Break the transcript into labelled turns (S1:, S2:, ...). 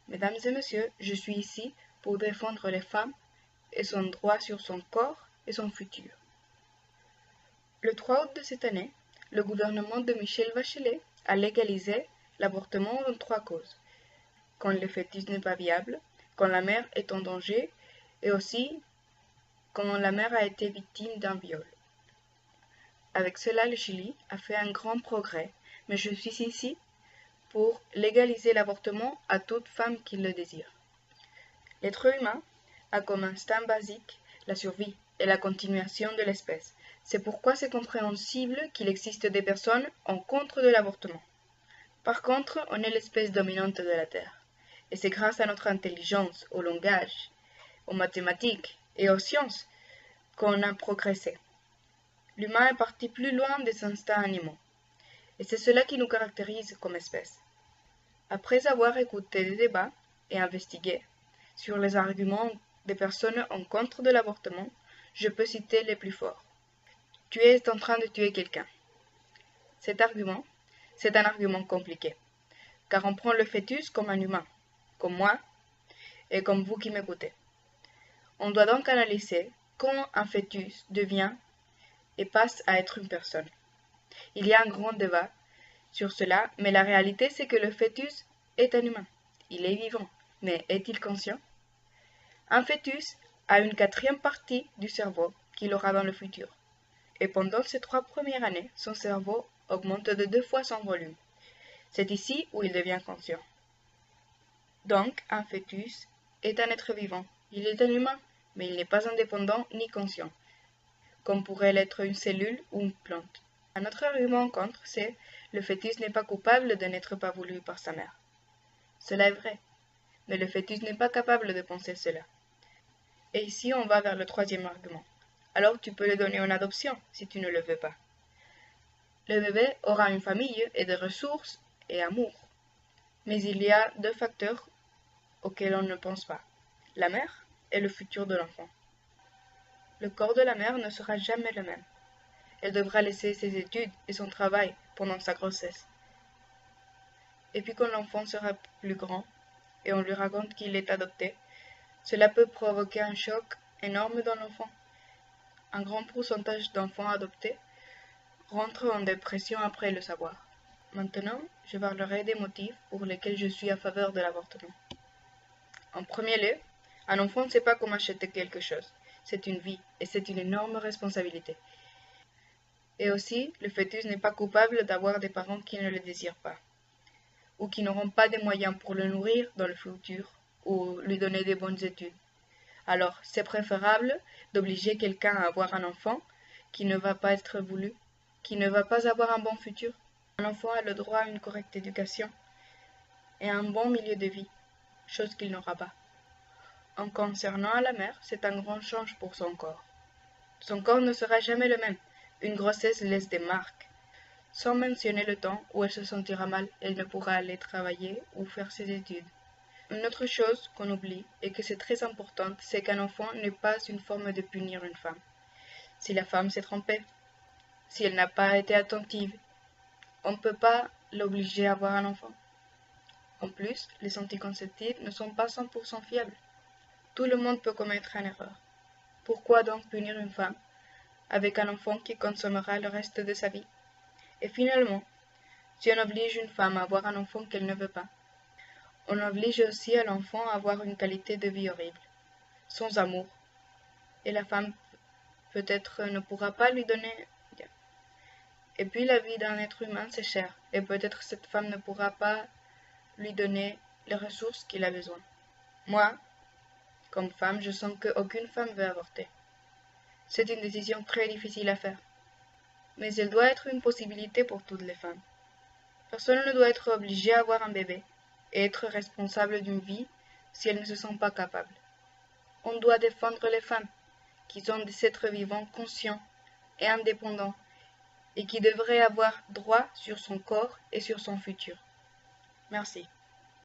S1: Mesdames et messieurs, je suis ici pour défendre les femmes et son droit sur son corps et son futur. Le 3 août de cette année, le gouvernement de Michelle Bachelet a légalisé l'avortement en 3 causes. Quand le fœtus n'est pas viable, quand la mère est en danger et aussi quand la mère a été victime d'un viol. Avec cela, le Chili a fait un grand progrès, mais je suis ici pour légaliser l'avortement à toute femme qui le désire. L'être humain a comme instinct basique la survie et la continuation de l'espèce. C'est pourquoi c'est compréhensible qu'il existe des personnes en contre de l'avortement. Par contre, on est l'espèce dominante de la Terre. Et c'est grâce à notre intelligence, au langage, aux mathématiques et aux sciences qu'on a progressé. L'humain est parti plus loin des instincts animaux. Et c'est cela qui nous caractérise comme espèce. Après avoir écouté des débats et investigué sur les arguments des personnes en contre de l'avortement, je peux citer les plus forts. Tu es en train de tuer quelqu'un. Cet argument, c'est un argument compliqué, car on prend le fœtus comme un humain, comme moi et comme vous qui m'écoutez. On doit donc analyser comment un fœtus devient et passe à être une personne. Il y a un grand débat sur cela, mais la réalité c'est que le fœtus est un humain. Il est vivant, mais est-il conscient? Un fœtus a une 4e partie du cerveau qu'il aura dans le futur. Et pendant ces 3 premières années, son cerveau augmente de 2 fois son volume. C'est ici où il devient conscient. Donc, un fœtus est un être vivant. Il est un humain, mais il n'est pas indépendant ni conscient, comme pourrait l'être une cellule ou une plante. Un autre argument contre, c'est le fœtus n'est pas coupable de n'être pas voulu par sa mère. Cela est vrai, mais le fœtus n'est pas capable de penser cela. Et ici, on va vers le 3e argument. Alors tu peux le donner en adoption si tu ne le veux pas. Le bébé aura une famille et des ressources et amour. Mais il y a 2 facteurs auxquels on ne pense pas. La mère et le futur de l'enfant. Le corps de la mère ne sera jamais le même. Elle devra laisser ses études et son travail pendant sa grossesse. Et puis quand l'enfant sera plus grand et on lui raconte qu'il est adopté, cela peut provoquer un choc énorme dans l'enfant. Un grand pourcentage d'enfants adoptés rentrent en dépression après le savoir. Maintenant, je parlerai des motifs pour lesquels je suis à faveur de l'avortement. En premier lieu, un enfant ne sait pas comment acheter quelque chose. C'est une vie et c'est une énorme responsabilité. Et aussi, le fœtus n'est pas coupable d'avoir des parents qui ne le désirent pas, ou qui n'auront pas des moyens pour le nourrir dans le futur, ou lui donner des bonnes études. Alors, c'est préférable d'obliger quelqu'un à avoir un enfant qui ne va pas être voulu, qui ne va pas avoir un bon futur. Un enfant a le droit à une correcte éducation et à un bon milieu de vie, chose qu'il n'aura pas. En concernant la mère, c'est un grand change pour son corps. Son corps ne sera jamais le même. Une grossesse laisse des marques. Sans mentionner le temps où elle se sentira mal, elle ne pourra aller travailler ou faire ses études. Une autre chose qu'on oublie et que c'est très importante, c'est qu'un enfant n'est pas une forme de punir une femme. Si la femme s'est trompée, si elle n'a pas été attentive, on ne peut pas l'obliger à avoir un enfant. En plus, les anticonceptifs ne sont pas 100% fiables. Tout le monde peut commettre une erreur. Pourquoi donc punir une femme avec un enfant qui consommera le reste de sa vie? Et finalement, si on oblige une femme à avoir un enfant qu'elle ne veut pas, on oblige aussi à l'enfant à avoir une qualité de vie horrible, sans amour. Et la femme peut-être ne pourra pas lui donner. Et puis la vie d'un être humain c'est cher, et peut-être cette femme ne pourra pas lui donner les ressources qu'il a besoin. Moi, comme femme, je sens qu'aucune femme veut avorter. C'est une décision très difficile à faire, mais elle doit être une possibilité pour toutes les femmes. Personne ne doit être obligé à avoir un bébé et être responsable d'une vie si elle ne se sent pas capable. On doit défendre les femmes, qui sont des êtres vivants conscients et indépendants, et qui devraient avoir droit sur son corps et sur son futur. Merci.